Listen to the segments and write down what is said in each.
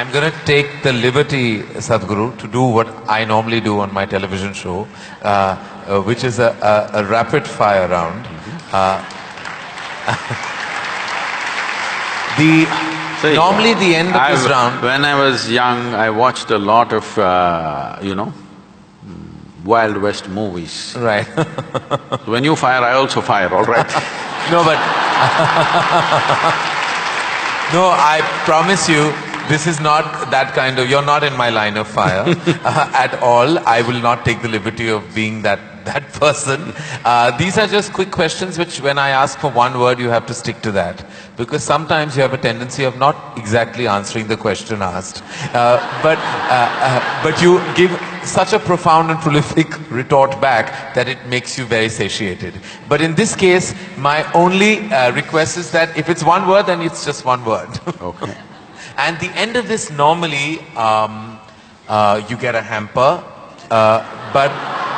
I'm going to take the liberty, Sadhguru, to do what I normally do on my television show, which is a rapid fire round. Normally the end of this round… When I was young, I watched a lot of, Wild West movies. Right. When you fire, I also fire, all right? No, but no, I promise you, this is not that kind of… You're not in my line of fire at all. I will not take the liberty of being that person. These are just quick questions which when I ask for one word, you have to stick to that. Because sometimes you have a tendency of not exactly answering the question asked. But you give such a profound and prolific retort back that it makes you very satiated. But in this case, my only request is that if it's one word, then it's just one word. Okay. And the end of this, normally, you get a hamper, but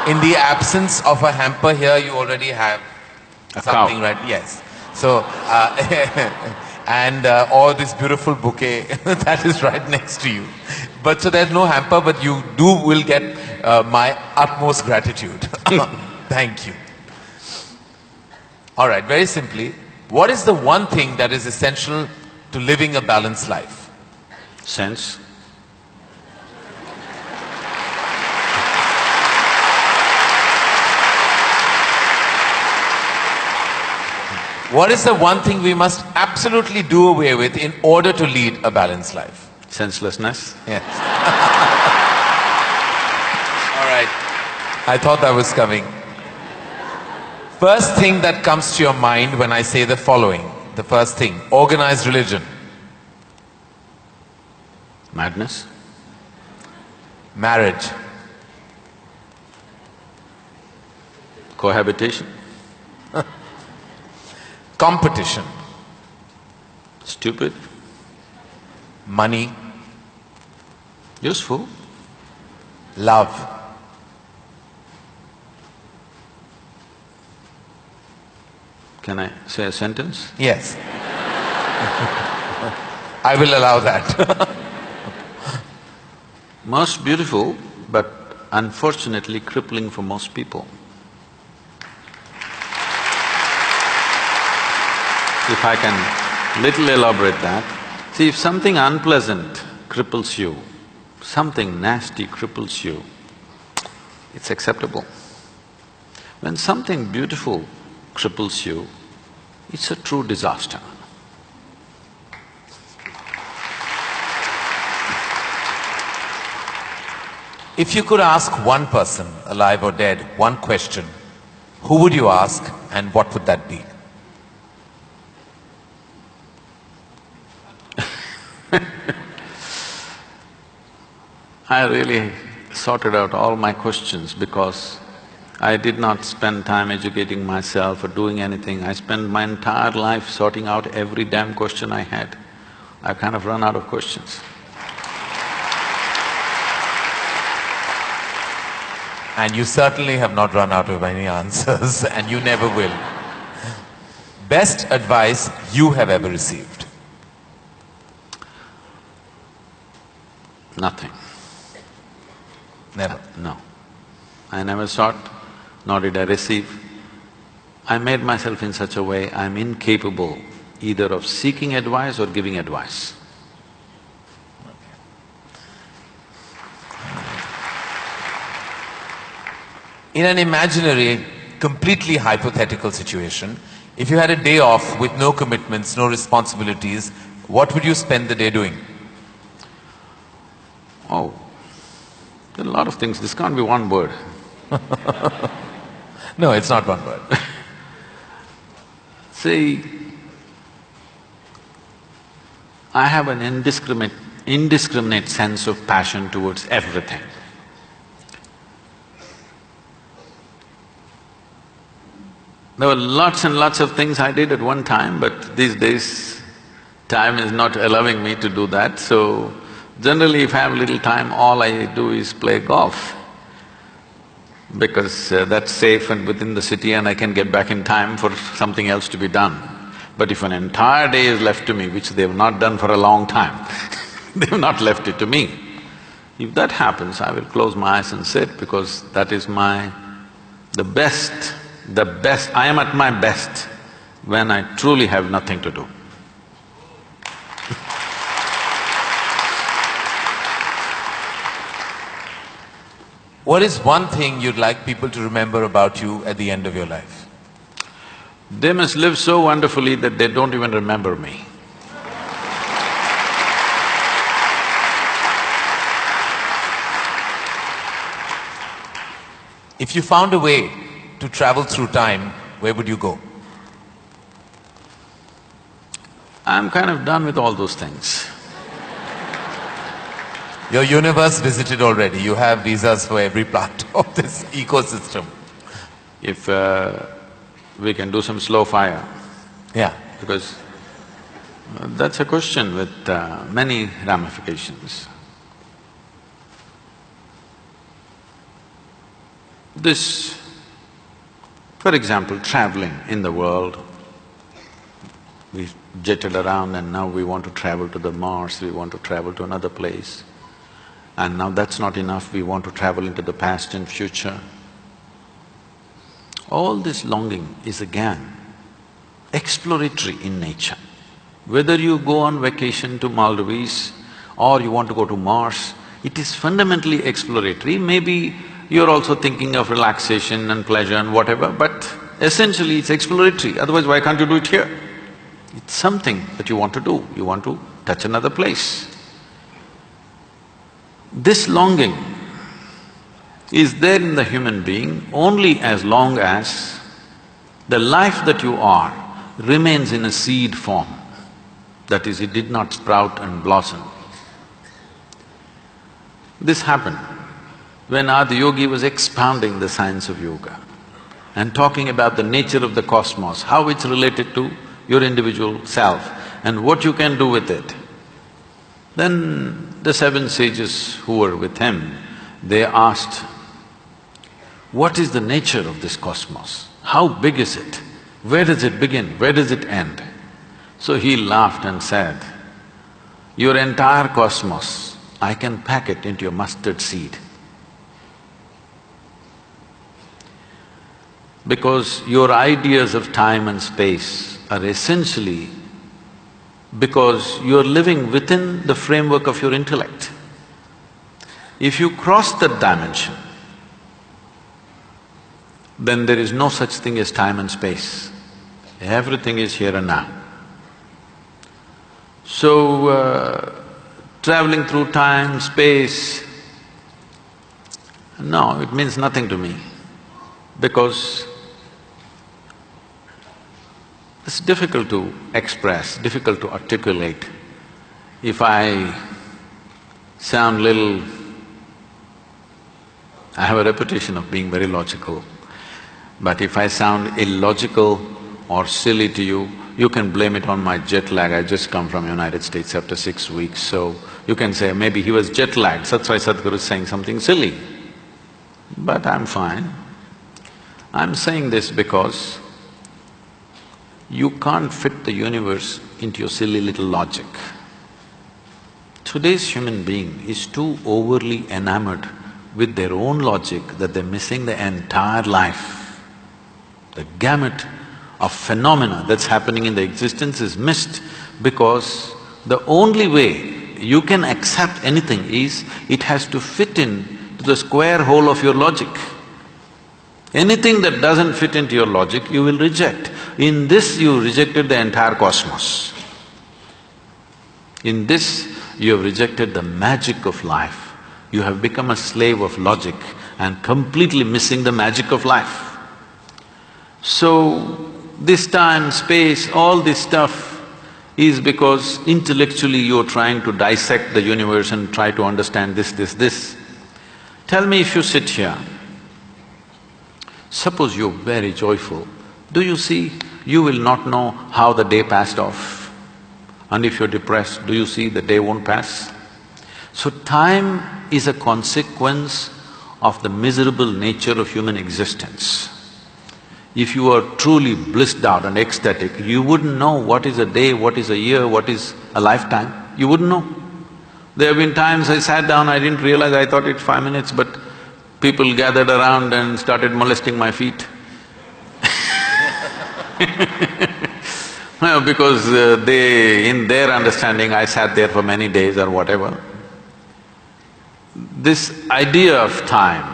in the absence of a hamper here, you already have something, right? Yes. So, or this beautiful bouquet that is right next to you. But so there's no hamper, but you will get my utmost gratitude. Thank you. All right, very simply, what is the one thing that is essential to living a balanced life? Sense. What is the one thing we must absolutely do away with in order to lead a balanced life? Senselessness. Yes. All right. I thought that was coming. First thing that comes to your mind when I say the following, the first thing, organized religion. Madness. Marriage. Cohabitation. Competition. Stupid. Money. Useful. Love. Can I say a sentence? Yes. I will allow that. Most beautiful, but unfortunately crippling for most people. If I can little elaborate that, see, if something unpleasant cripples you, something nasty cripples you, it's acceptable. When something beautiful cripples you, it's a true disaster. If you could ask one person, alive or dead, one question, who would you ask and what would that be? I really sorted out all my questions because I did not spend time educating myself or doing anything. I spent my entire life sorting out every damn question I had. I've kind of run out of questions. And you certainly have not run out of any answers and you never will. Best advice you have ever received? Nothing. Never? No. I never sought, nor did I receive. I made myself in such a way I'm incapable either of seeking advice or giving advice. In an imaginary, completely hypothetical situation, if you had a day off with no commitments, no responsibilities, what would you spend the day doing? Oh, there are a lot of things, this can't be one word. No, it's not one word. See, I have an indiscriminate sense of passion towards everything. There were lots and lots of things I did at one time, but these days time is not allowing me to do that, so generally if I have little time, all I do is play golf. Because that's safe and within the city and I can get back in time for something else to be done. But if an entire day is left to me, which they have not done for a long time, They've not left it to me. If that happens, I will close my eyes and sit, because that is the best, I am at my best when I truly have nothing to do. What is one thing you'd like people to remember about you at the end of your life? They must live so wonderfully that they don't even remember me. If you found a way to travel through time, where would you go? I'm kind of done with all those things. Your universe visited already, you have visas for every part of this ecosystem. If we can do some slow fire, Yeah. because that's a question with many ramifications. This, for example, traveling in the world, we jetted around and now we want to travel to the Mars, we want to travel to another place. And now that's not enough, we want to travel into the past and future. All this longing is again exploratory in nature. Whether you go on vacation to Maldives or you want to go to Mars, it is fundamentally exploratory. Maybe you're also thinking of relaxation and pleasure and whatever, but essentially it's exploratory, otherwise why can't you do it here? It's something that you want to do, you want to touch another place. This longing is there in the human being only as long as the life that you are remains in a seed form. That is, it did not sprout and blossom. This happened when Adiyogi was expounding the science of yoga and talking about the nature of the cosmos, how it's related to your individual self and what you can do with it. Then the seven sages who were with him, they asked, what is the nature of this cosmos? How big is it? Where does it begin? Where does it end? So he laughed and said, your entire cosmos, I can pack it into a mustard seed. Because your ideas of time and space are essentially because you're living within the framework of your intellect. If you cross that dimension, then there is no such thing as time and space. Everything is here and now. So, traveling through time, space, no, it means nothing to me, because it's difficult to express, difficult to articulate. If I sound little… I have a reputation of being very logical, but if I sound illogical or silly to you, you can blame it on my jet lag. I just come from United States after 6 weeks, so you can say, maybe he was jet lagged, that's why Sadguru is saying something silly. But I'm fine. I'm saying this because you can't fit the universe into your silly little logic. Today's human being is too overly enamored with their own logic that they're missing the entire life. The gamut of phenomena that's happening in the existence is missed because the only way you can accept anything is it has to fit in to the square hole of your logic. Anything that doesn't fit into your logic, you will reject. In this, you rejected the entire cosmos. In this, you have rejected the magic of life. You have become a slave of logic and completely missing the magic of life. So, this time, space, all this stuff is because intellectually you're trying to dissect the universe and try to understand this. Tell me, if you sit here, suppose you're very joyful, do you see, you will not know how the day passed off. And if you're depressed, do you see the day won't pass? So time is a consequence of the miserable nature of human existence. If you are truly blissed out and ecstatic, you wouldn't know what is a day, what is a year, what is a lifetime, you wouldn't know. There have been times I sat down, I didn't realize, I thought it's 5 minutes, but people gathered around and started molesting my feet. No, because in their understanding, I sat there for many days or whatever. This idea of time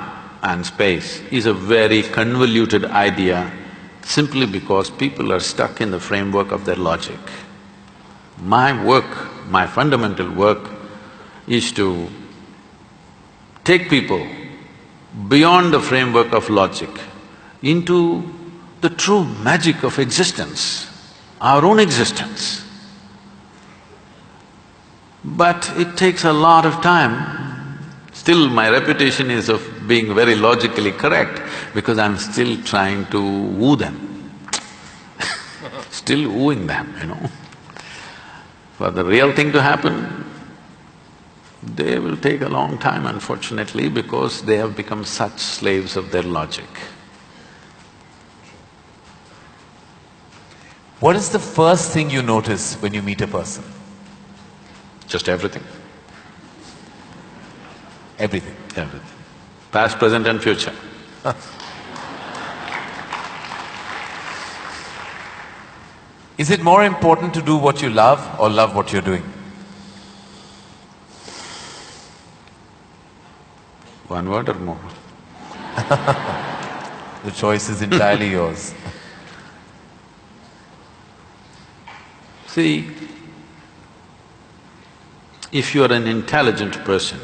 and space is a very convoluted idea simply because people are stuck in the framework of their logic. My work, my fundamental work is to take people beyond the framework of logic into the true magic of existence, our own existence. But it takes a lot of time. Still, my reputation is of being very logically correct because I'm still trying to woo them, still wooing them, you know. For the real thing to happen, they will take a long time, unfortunately, because they have become such slaves of their logic. What is the first thing you notice when you meet a person? Just everything. Everything. Everything. Past, present and future. Is it more important to do what you love or love what you're doing? One word or more? The choice is entirely yours. See, if you are an intelligent person,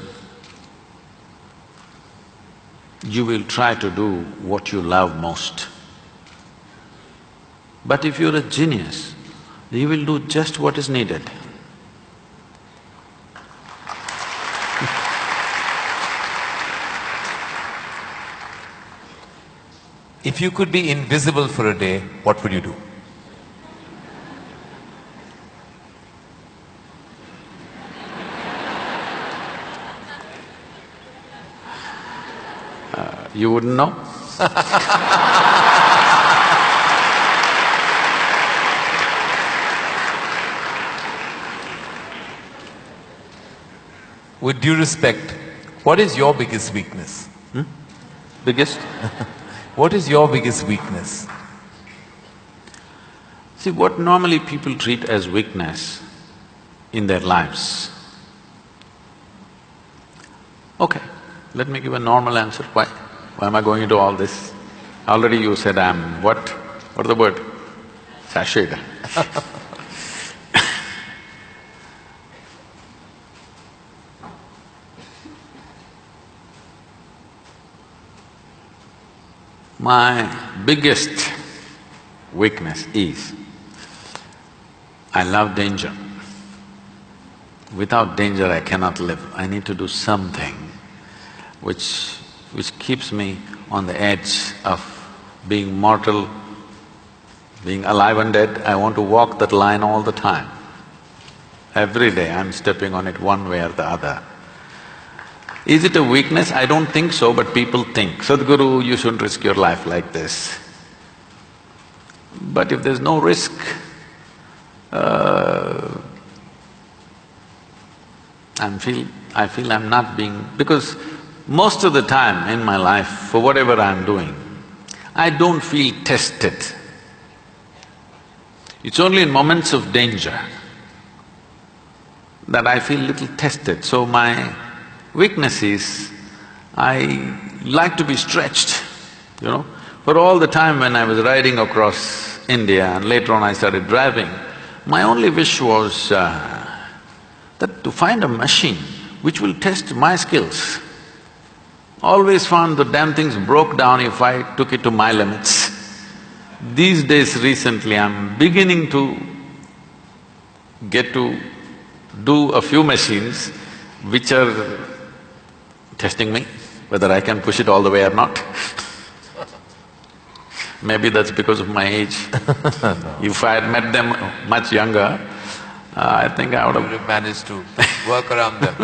you will try to do what you love most. But if you're a genius, you will do just what is needed. If you could be invisible for a day, what would you do? You wouldn't know? With due respect, what is your biggest weakness? Biggest? What is your biggest weakness? See, what normally people treat as weakness in their lives. Okay, let me give a normal answer. Why? Why am I going into all this? Already you said I'm what? What is the word? Sashayed. My biggest weakness is I love danger. Without danger I cannot live. I need to do something which keeps me on the edge of being mortal, being alive and dead. I want to walk that line all the time. Every day I'm stepping on it one way or the other. Is it a weakness? I don't think so, but people think, Sadguru, you shouldn't risk your life like this. But if there's no risk, I feel I'm not being… because most of the time in my life, for whatever I'm doing, I don't feel tested. It's only in moments of danger that I feel little tested. So my weakness is, I like to be stretched, you know. For all the time when I was riding across India and later on I started driving, my only wish was that to find a machine which will test my skills. Always found the damn things broke down if I took it to my limits. These days recently I'm beginning to get to do a few machines which are testing me, whether I can push it all the way or not. Maybe that's because of my age. No. If I had met them much younger, I think I would have managed to work around them.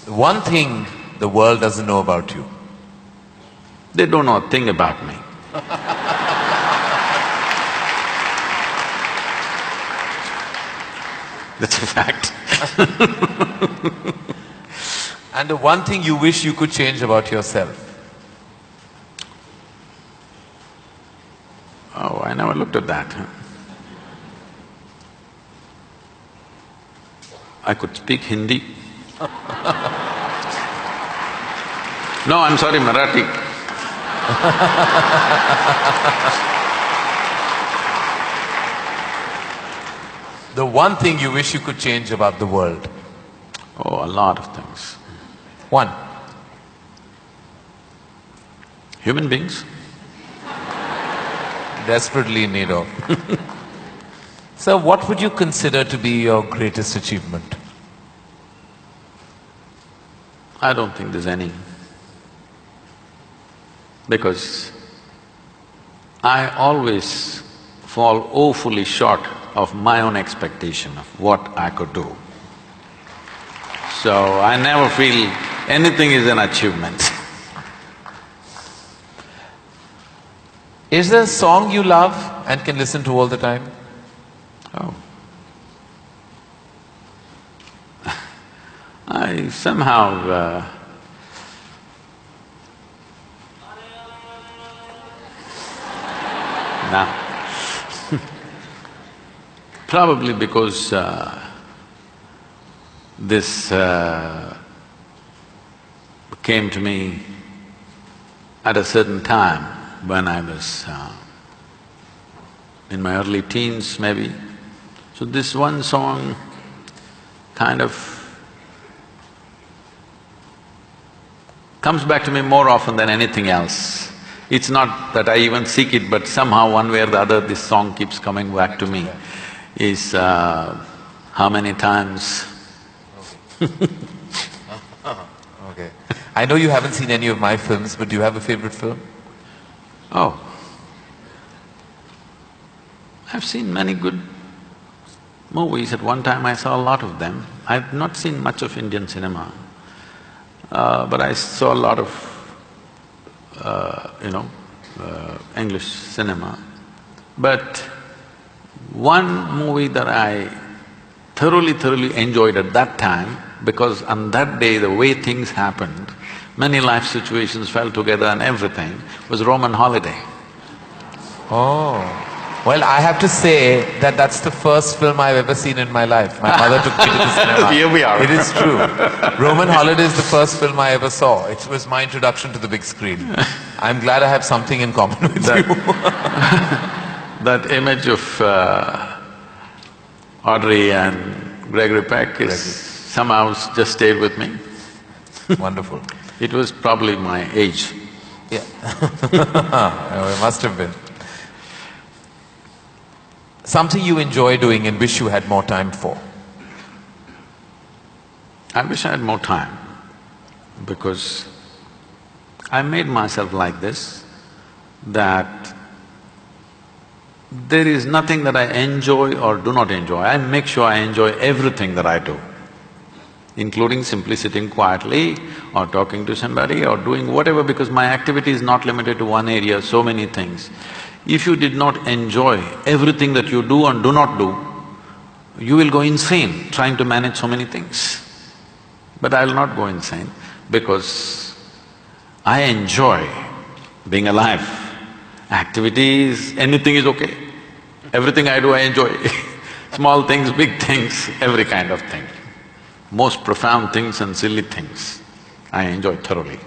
One thing the world doesn't know about you. They don't know a thing about me. That's a fact. And the one thing you wish you could change about yourself? Oh, I never looked at that. I could speak Hindi. No, I'm sorry, Marathi. The one thing you wish you could change about the world? Oh, a lot of things. One. Human beings. Desperately in need of. Sir, what would you consider to be your greatest achievement? I don't think there's any. Because I always fall woefully short of my own expectation of what I could do. So I never feel anything is an achievement. Is there a song you love and can listen to all the time? Oh. I somehow nah. Probably because this came to me at a certain time when I was in my early teens maybe. So this one song kind of comes back to me more often than anything else. It's not that I even seek it, but somehow one way or the other this song keeps coming back to me. Is how many times Okay. I know you haven't seen any of my films, but do you have a favorite film? Oh, I've seen many good movies. At one time I saw a lot of them. I've not seen much of Indian cinema, but I saw a lot of, English cinema. But one movie that I thoroughly enjoyed at that time, because on that day the way things happened, many life situations fell together and everything, was Roman Holiday. Oh. Well, I have to say that that's the first film I've ever seen in my life. My mother took me to the cinema. Here we are. It is true. Roman Holiday is the first film I ever saw. It was my introduction to the big screen. I'm glad I have something in common with you. That image of Audrey and Gregory Peck is somehow just stayed with me. Wonderful. It was probably my age. Yeah. Oh, it must have been. Something you enjoy doing and wish you had more time for? I wish I had more time, because I made myself like this, that there is nothing that I enjoy or do not enjoy. I make sure I enjoy everything that I do, including simply sitting quietly or talking to somebody or doing whatever, because my activity is not limited to one area, so many things. If you did not enjoy everything that you do and do not do, you will go insane trying to manage so many things. But I'll not go insane, because I enjoy being alive. Activities, anything is okay. Everything I do, I enjoy. Small things, big things, every kind of thing. Most profound things and silly things, I enjoy thoroughly.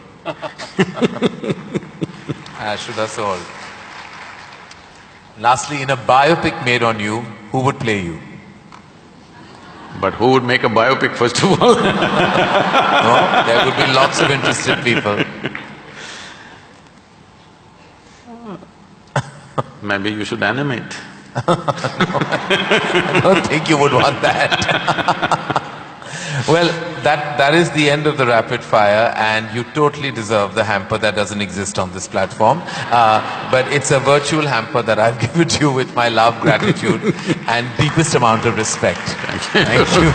Should us all. Lastly, in a biopic made on you, who would play you? But who would make a biopic first of all? No, there would be lots of interested people. Maybe you should animate. No, I don't think you would want that. Well, that is the end of the rapid fire, and you totally deserve the hamper that doesn't exist on this platform. But it's a virtual hamper that I've given to you with my love, gratitude and deepest amount of respect. Thank you.